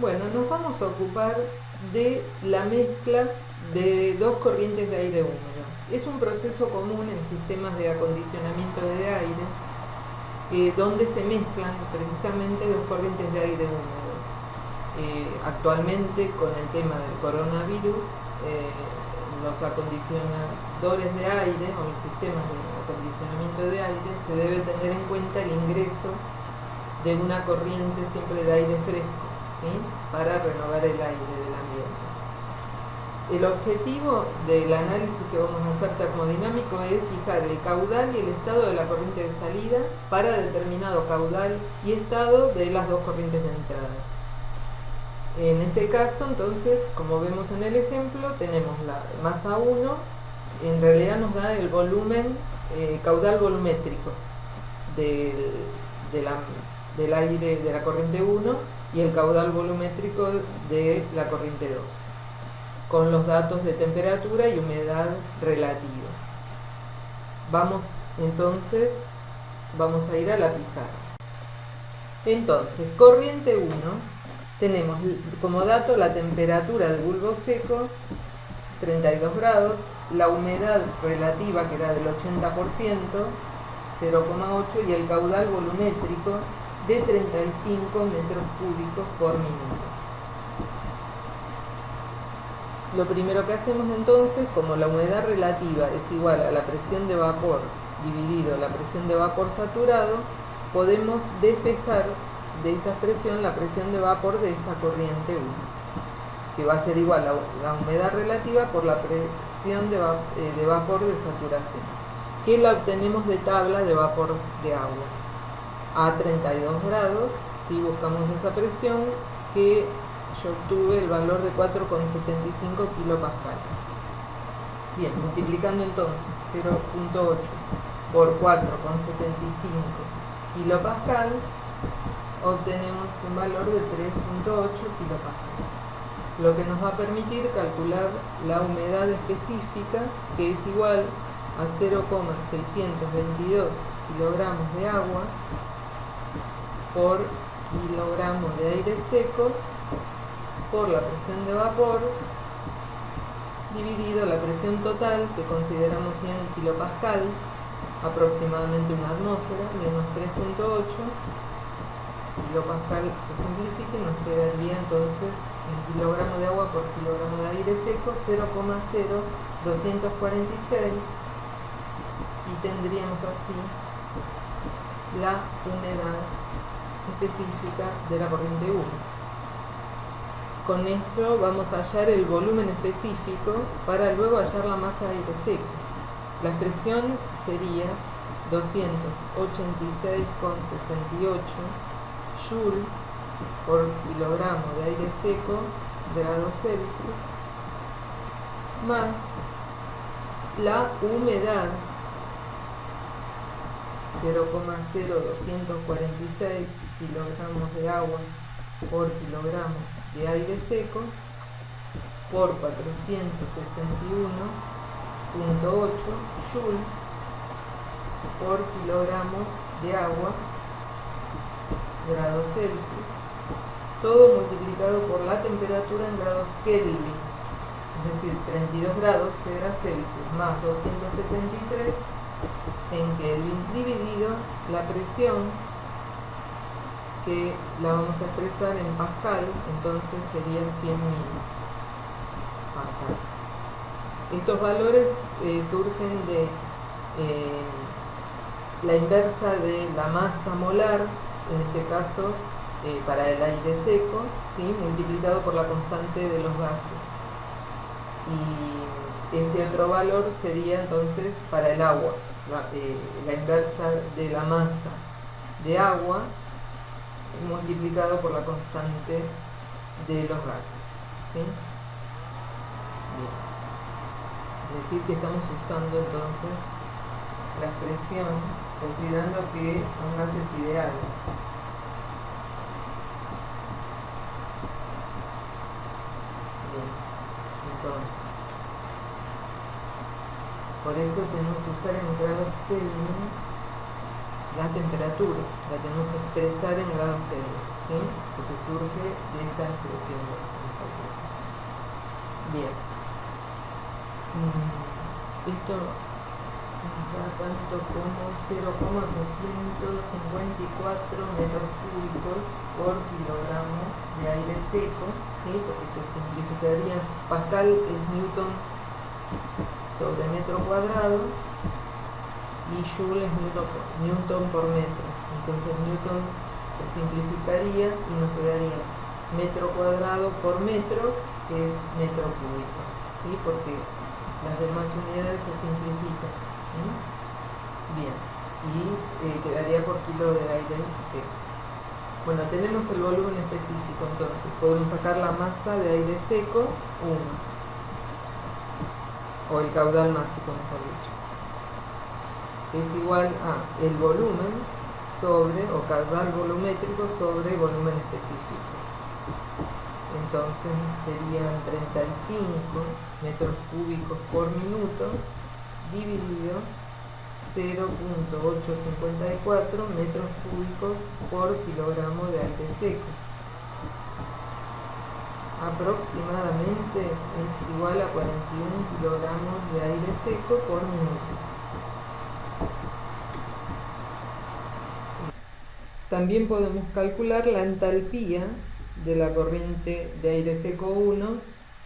Bueno, nos vamos a ocupar de la mezcla de dos corrientes de aire húmedo. Es un proceso común en sistemas de acondicionamiento de aire, donde se mezclan precisamente dos corrientes de aire húmedo. Actualmente, con el tema del coronavirus, los acondicionadores de aire o los sistemas de acondicionamiento de aire se debe tener en cuenta el ingreso de una corriente siempre de aire fresco, ¿sí?, para renovar el aire del ambiente. El objetivo del análisis que vamos a hacer termodinámico es fijar el caudal y el estado de la corriente de salida para determinado caudal y estado de las dos corrientes de entrada. En este caso, entonces, como vemos en el ejemplo, tenemos la masa 1, en realidad nos da el volumen, caudal volumétrico del aire de la corriente 1 y el caudal volumétrico de la corriente 2, con los datos de temperatura y humedad relativa. Vamos a ir a la pizarra. Entonces, corriente 1, tenemos como dato la temperatura del bulbo seco, 32 grados, la humedad relativa, que era del 80%, 0,8, y el caudal volumétrico de 35 metros cúbicos por minuto. Lo primero que hacemos entonces, como la humedad relativa es igual a la presión de vapor dividido la presión de vapor saturado, podemos despejar de esta expresión la presión de vapor de esa corriente 1, que va a ser igual a la humedad relativa por la presión de vapor de saturación, que la obtenemos de tabla de vapor de agua. A 32 grados, si buscamos esa presión, que yo obtuve el valor de 4,75 kilopascal. Bien, multiplicando entonces 0,8 por 4,75 kilopascal, obtenemos un valor de 3,8 kilopascal, lo que nos va a permitir calcular la humedad específica, que es igual a 0,622 kilogramos de agua por kilogramo de aire seco por la presión de vapor dividido la presión total, que consideramos 100 kilopascal, aproximadamente una atmósfera, menos 3,8 kilopascal, se simplifica y nos quedaría entonces en kilogramo de agua por kilogramo de aire seco 0,0246, y tendríamos así la humedad específica de la corriente 1. Con esto vamos a hallar el volumen específico para luego hallar la masa de aire seco. La expresión sería 286,68 joule por kilogramo de aire seco, grados Celsius, más la humedad 0,0246 kilogramos de agua por kilogramo de aire seco por 461,8 joule por kilogramo de agua, grados Celsius, todo multiplicado por la temperatura en grados Kelvin, es decir, 32 grados será Celsius más 273 en Kelvin, dividido la presión, que la vamos a expresar en pascal, entonces serían 100.000 pascal. Estos valores surgen de la inversa de la masa molar, en este caso para el aire seco, ¿sí?, multiplicado por la constante de los gases. Y este otro valor sería entonces para el agua, la inversa de la masa de agua multiplicado por la constante de los gases, ¿sí? Bien. Es decir, que estamos usando entonces la expresión considerando que son gases ideales. Bien, entonces, por eso tenemos que usar en grados Kelvin la temperatura, la tenemos que expresar en grados Kelvin, ¿sí?, porque surge de esta expresión. Bien. Esto nos da tanto como 0,254 metros cúbicos por kilogramo de aire seco, ¿sí? Porque se simplificaría. Pascal es Newton sobre metro cuadrado y Joule es Newton por metro. Entonces Newton se simplificaría y nos quedaría metro cuadrado por metro, que es metro cúbico, ¿sí? Porque las demás unidades se simplifican, ¿sí? Bien, y quedaría por kilo de aire seco. Bueno, tenemos el volumen específico, entonces podemos sacar la masa de aire seco 1, o el caudal máximo, mejor dicho. Es igual a el volumen sobre, o caudal volumétrico sobre volumen específico. Entonces serían 35 metros cúbicos por minuto dividido 0,854 metros cúbicos por kilogramo de aire seco. Aproximadamente es igual a 41 kilogramos de aire seco por minuto. También podemos calcular la entalpía de la corriente de aire seco 1,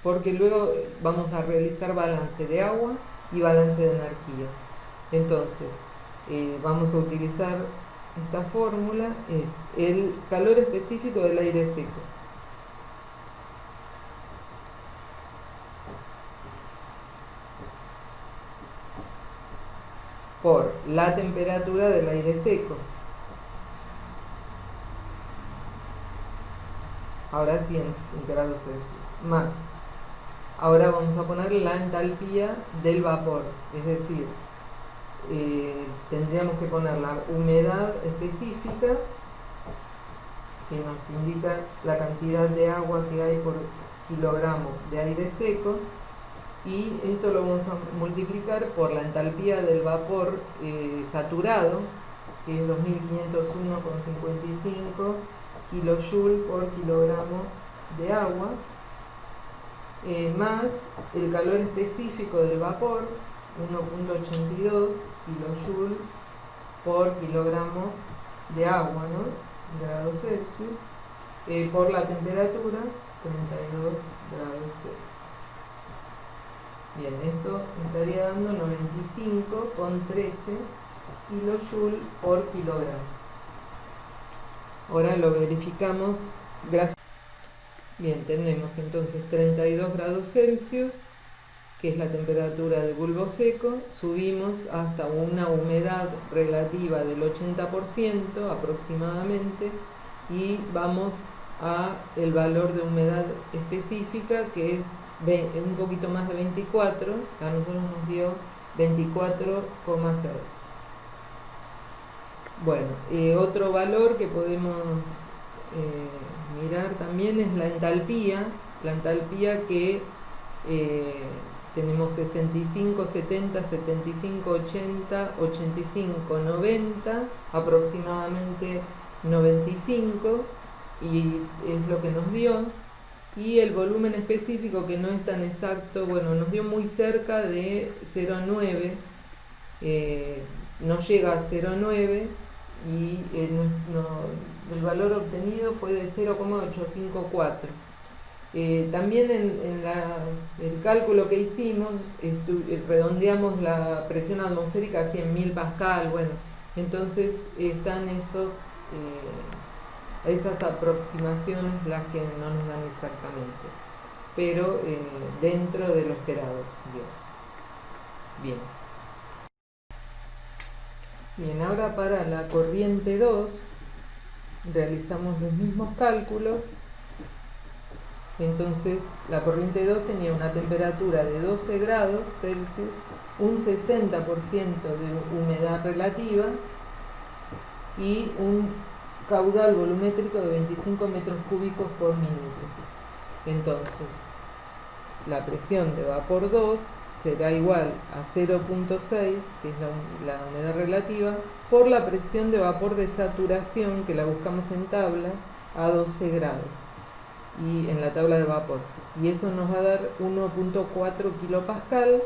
porque luego vamos a realizar balance de agua y balance de energía. Entonces, vamos a utilizar esta fórmula, es el calor específico del aire seco. Por la temperatura del aire seco. Ahora sí en grados Celsius. Más. Ahora vamos a poner la entalpía del vapor, es decir, tendríamos que poner la humedad específica que nos indica la cantidad de agua que hay por kilogramo de aire seco, y esto lo vamos a multiplicar por la entalpía del vapor saturado, que es 2501,55 kilojoule por kilogramo de agua, más el calor específico del vapor, 1,82 kilojoule por kilogramo de agua, ¿no? Grados Celsius, por la temperatura, 32 grados Celsius. Bien, esto estaría dando 95,13 kilojoule por kilogramo. Ahora lo verificamos gráficamente. Bien, tenemos entonces 32 grados Celsius, que es la temperatura de bulbo seco. Subimos hasta una humedad relativa del 80% aproximadamente, y vamos a el valor de humedad específica, que es un poquito más de 24, a nosotros nos dio 24,6. Bueno, otro valor que podemos mirar también es la entalpía que tenemos 65, 70, 75, 80, 85, 90, aproximadamente 95, y es lo que nos dio. Y el volumen específico, que no es tan exacto, bueno, nos dio muy cerca de 0,9, no llega a 0,9, y el valor obtenido fue de 0,854. También en el cálculo que hicimos, redondeamos la presión atmosférica a 100.000 pascal, bueno, entonces están esas aproximaciones las que no nos dan exactamente, pero dentro de lo esperado. Bien. Bien, ahora para la corriente 2 realizamos los mismos cálculos. Entonces la corriente 2 tenía una temperatura de 12 grados Celsius, un 60% de humedad relativa y un caudal volumétrico de 25 metros cúbicos por minuto. Entonces la presión de vapor 2 será igual a 0,6, que es la humedad relativa, por la presión de vapor de saturación, que la buscamos en tabla, a 12 grados y en la tabla de vapor. Y eso nos va a dar 1.4 kilopascal,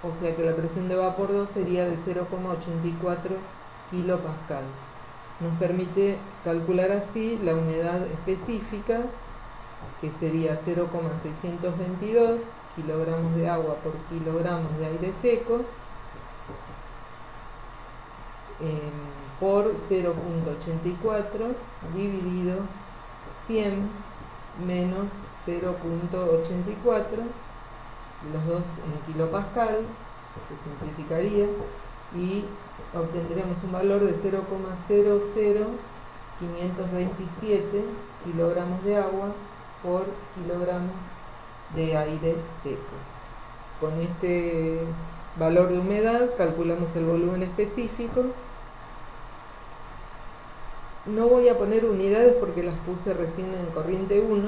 o sea que la presión de vapor 2 sería de 0,84 kilopascal. Nos permite calcular así la humedad específica, que sería 0,622 kilogramos de agua por kilogramos de aire seco, por 0.84 dividido 100 menos 0.84, los dos en kilopascal, se simplificaría y obtendríamos un valor de 0,00527 kilogramos de agua por kilogramos de aire seco. Con este valor de humedad calculamos el volumen específico. No voy a poner unidades porque las puse recién en corriente 1,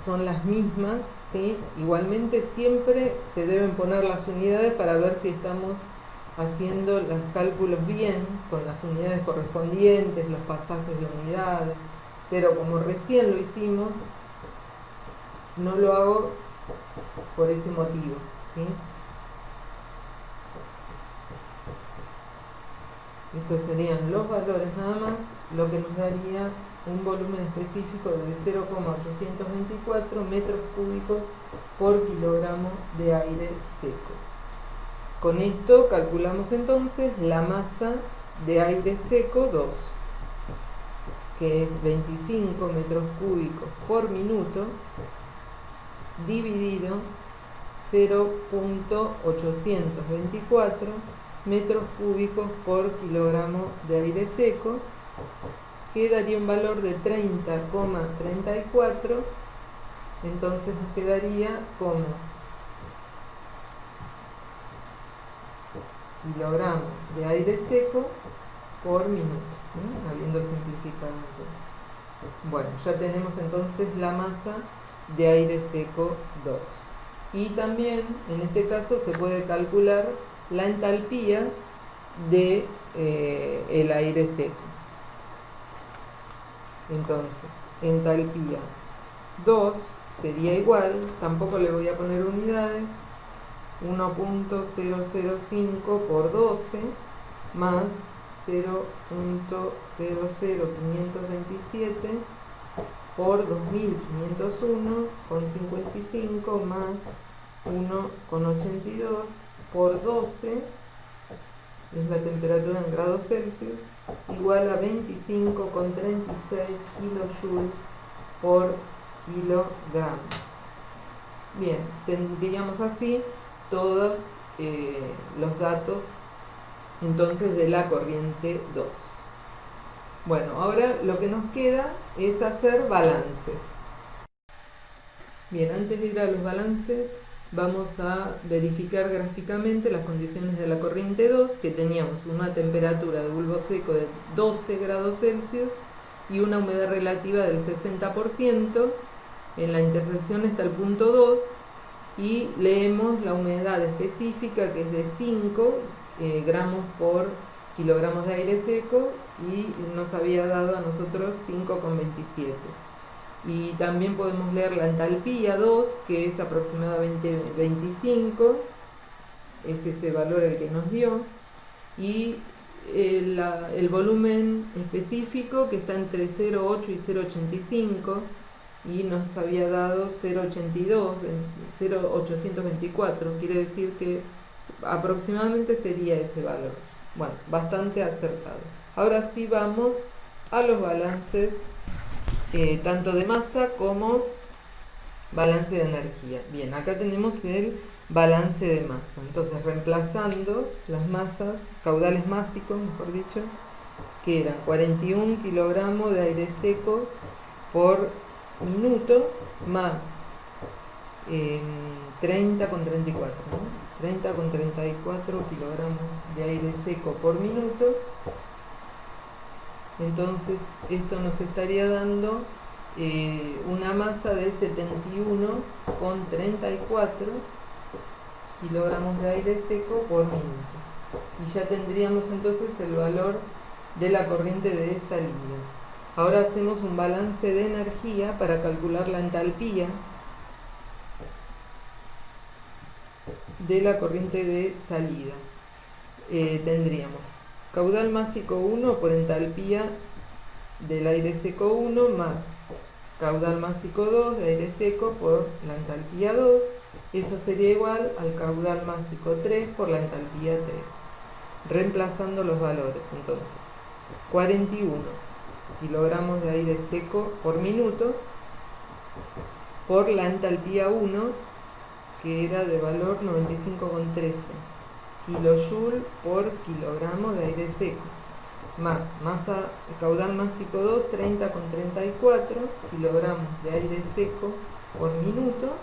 son las mismas, ¿sí? Igualmente siempre se deben poner las unidades para ver si estamos haciendo los cálculos bien, con las unidades correspondientes, los pasajes de unidades, pero como recién lo hicimos, no lo hago por ese motivo, ¿sí? Estos serían los valores nada más, lo que nos daría un volumen específico de 0,824 metros cúbicos por kilogramo de aire seco. Con esto calculamos entonces la masa de aire seco 2, que es 25 metros cúbicos por minuto, dividido 0.824 metros cúbicos por kilogramo de aire seco, que daría un valor de 30,34. Entonces nos quedaría como kilogramos de aire seco por minuto, ¿no? Habiendo simplificado entonces. Bueno, ya tenemos entonces la masa de aire seco 2. Y también en este caso se puede calcular la entalpía de el aire seco. Entonces, entalpía 2 sería igual, tampoco le voy a poner unidades, 1.005 por 12 más 0.00527 por 2501 con 55 más 1,82 por 12, es la temperatura en grados Celsius, igual a 25,36 kilojoules por kilogramo. Bien, tendríamos así todos los datos entonces de la corriente 2. Bueno, ahora lo que nos queda es hacer balances. Bien, antes de ir a los balances vamos a verificar gráficamente las condiciones de la corriente 2, que teníamos una temperatura de bulbo seco de 12 grados Celsius y una humedad relativa del 60%. En la intersección está el punto 2 y leemos la humedad específica, que es de 5 gramos por kilogramos de aire seco, y nos había dado a nosotros 5,27. Y también podemos leer la entalpía 2, que es aproximadamente 25, es ese valor el que nos dio, y el volumen específico, que está entre 0,8 y 0,85, y nos había dado 0,824, quiere decir que aproximadamente sería ese valor. Bueno, bastante acertado. Ahora sí vamos a los balances, tanto de masa como balance de energía. Bien, acá tenemos el balance de masa. Entonces, reemplazando las masas, caudales másicos, mejor dicho, que eran 41 kilogramos de aire seco por minuto, más 30,34, ¿no? 30,34 kilogramos de aire seco por minuto. Entonces esto nos estaría dando una masa de 71,34 kilogramos de aire seco por minuto. Y ya tendríamos entonces el valor de la corriente de salida. Ahora hacemos un balance de energía para calcular la entalpía de la corriente de salida. Tendríamos caudal másico 1 por entalpía del aire seco 1 más caudal másico 2 de aire seco por la entalpía 2. Eso sería igual al caudal másico 3 por la entalpía 3. Reemplazando los valores, entonces, 41 kilogramos de aire seco por minuto por la entalpía 1, que era de valor 95,13 kilojoule por kilogramo de aire seco, más masa caudal másico 2, 30,34 kilogramos de aire seco por minuto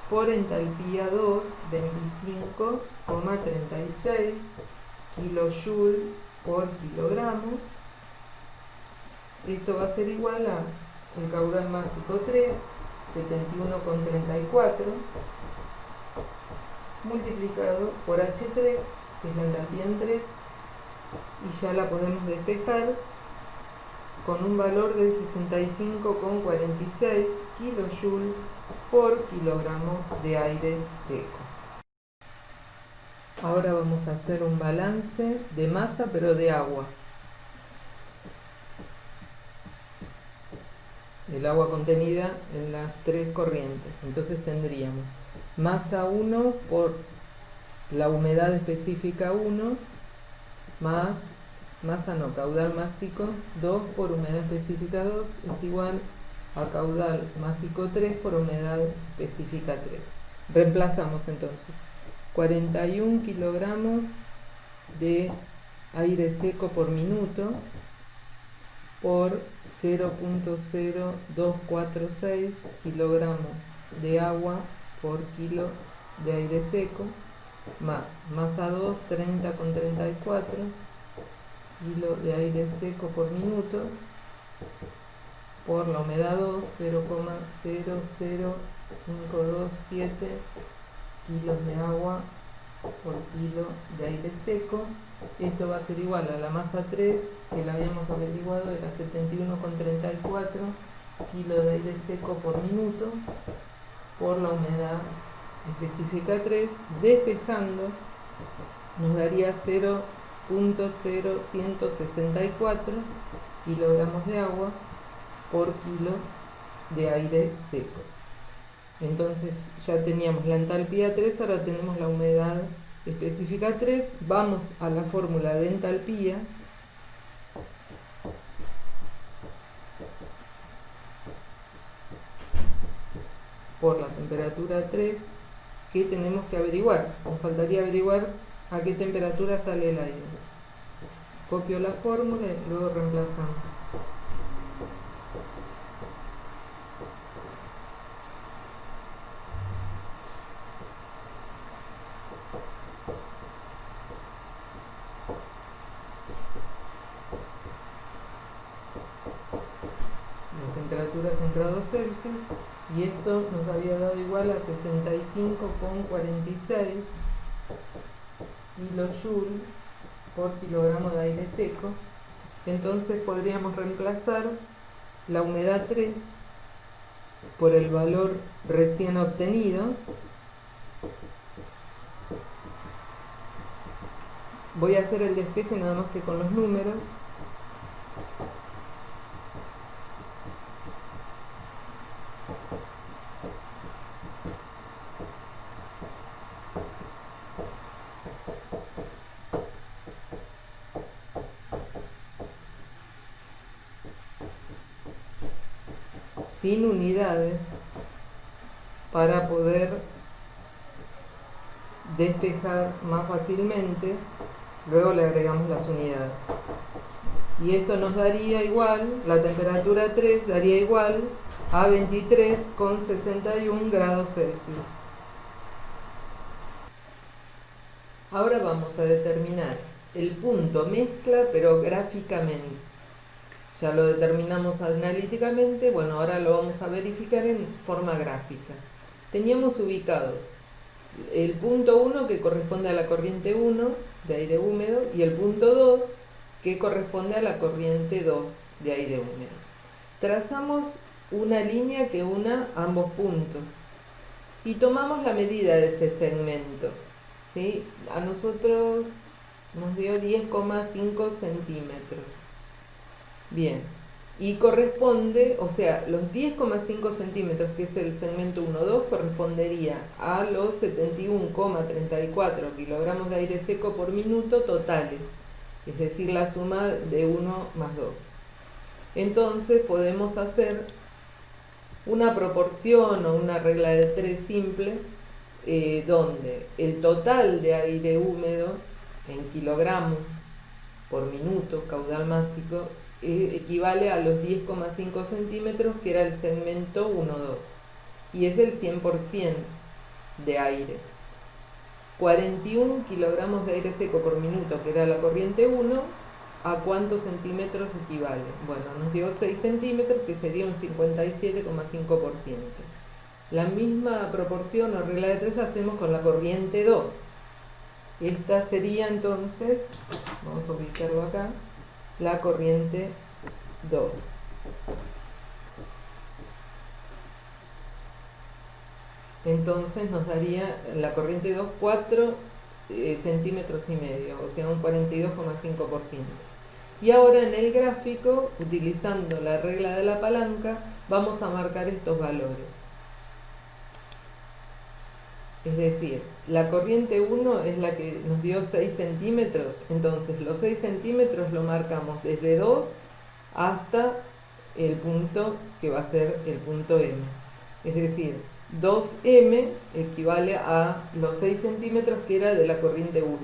por entalpía 2, 25,36 kilojoule por kilogramo. Esto va a ser igual a el caudal másico 3, 71,34 multiplicado por H3, que es la entalpía en 3, y ya la podemos despejar con un valor de 65,46 kilojoule por kilogramo de aire seco. Ahora vamos a hacer un balance de masa, pero de agua. El agua contenida en las tres corrientes. Entonces tendríamos masa 1 por la humedad específica 1 más caudal másico 2 por humedad específica 2 es igual a caudal másico 3 por humedad específica 3. Reemplazamos entonces 41 kilogramos de aire seco por minuto por 0,0246 kilogramos de agua por kilo de aire seco más masa 2, 30,34 kilo de aire seco por minuto por la humedad 2, 0,00527 kilos de agua por kilo de aire seco. Esto va a ser igual a la masa 3, que la habíamos averiguado, era 71,34 kilos de aire seco por minuto por la humedad específica 3, despejando nos daría 0,0164 kilogramos de agua por kilo de aire seco. Entonces ya teníamos la entalpía 3, ahora tenemos la humedad específica 3. Vamos a la fórmula de entalpía. Por la temperatura 3, que tenemos que averiguar. Nos faltaría averiguar a qué temperatura sale el aire. Copio la fórmula y luego reemplazamos. La temperatura es en grados Celsius y esto nos había dado igual a 65,46 kilojoule por kilogramo de aire seco. Entonces podríamos reemplazar la humedad 3 por el valor recién obtenido. Voy a hacer el despeje nada más que con los números. Sin unidades para poder despejar más fácilmente. Luego le agregamos las unidades y esto nos daría igual, la temperatura 3 daría igual a 23,61 grados Celsius. Ahora vamos a determinar el punto mezcla, pero gráficamente. Ya lo determinamos analíticamente, bueno, ahora lo vamos a verificar en forma gráfica. Teníamos ubicados el punto 1, que corresponde a la corriente 1 de aire húmedo, y el punto 2, que corresponde a la corriente 2 de aire húmedo. Trazamos una línea que una ambos puntos y tomamos la medida de ese segmento, ¿sí? A nosotros nos dio 10,5 centímetros. Bien, y corresponde, o sea, los 10,5 centímetros, que es el segmento 1,2, correspondería a los 71,34 kilogramos de aire seco por minuto totales, es decir, la suma de 1 más 2. Entonces podemos hacer una proporción o una regla de 3 simple, donde el total de aire húmedo en kilogramos por minuto, caudal másico, equivale a los 10,5 centímetros, que era el segmento 1,2, y es el 100% de aire. 41 kilogramos de aire seco por minuto, que era la corriente 1, ¿a cuántos centímetros equivale? Bueno, nos dio 6 centímetros, que sería un 57,5%. La misma proporción o regla de 3 hacemos con la corriente 2. Esta sería entonces, vamos a ubicarlo acá, la corriente 2. Entonces nos daría la corriente 2 4 centímetros y medio, o sea un 42,5%. Y ahora en el gráfico, utilizando la regla de la palanca, vamos a marcar estos valores. Es decir, la corriente 1 es la que nos dio 6 centímetros, entonces los 6 centímetros lo marcamos desde 2 hasta el punto que va a ser el punto M. Es decir, 2M equivale a los 6 centímetros que era de la corriente 1.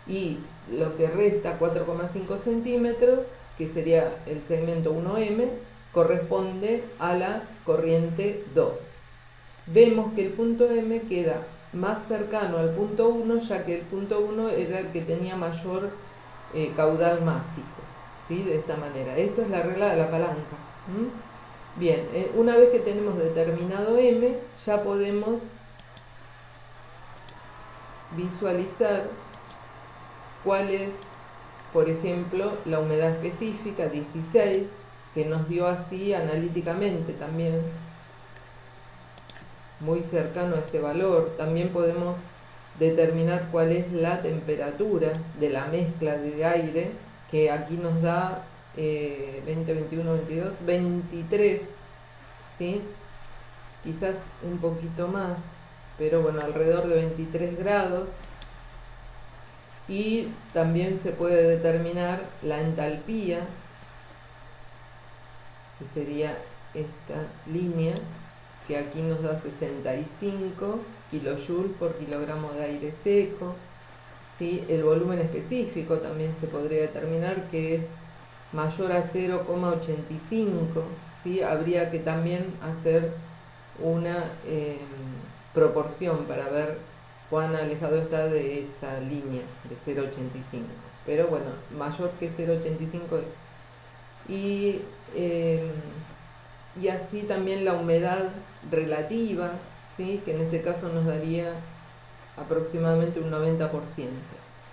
Y lo que resta, 4,5 centímetros, que sería el segmento 1M, corresponde a la corriente 2. Vemos que el punto M queda más cercano al punto 1, ya que el punto 1 era el que tenía mayor caudal másico, ¿sí? De esta manera. Esto es la regla de la palanca. Bien, una vez que tenemos determinado M, ya podemos visualizar cuál es, por ejemplo, la humedad específica, 16, que nos dio así analíticamente también, muy cercano a ese valor. También podemos determinar cuál es la temperatura de la mezcla de aire, que aquí nos da 20, 21, 22, 23, ¿sí? Quizás un poquito más, pero bueno, alrededor de 23 grados. Y también se puede determinar la entalpía, que sería esta línea, que aquí nos da 65 kilojoules por kilogramo de aire seco, ¿sí? El volumen específico también se podría determinar, que es mayor a 0,85, ¿sí? Habría que también hacer una proporción para ver cuán alejado está de esa línea de 0,85, pero bueno, mayor que 0,85 es. Y así también la humedad relativa, ¿sí? Que en este caso nos daría aproximadamente un 90%.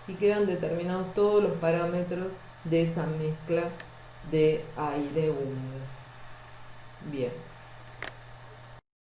Y quedan determinados todos los parámetros de esa mezcla de aire húmedo. Bien.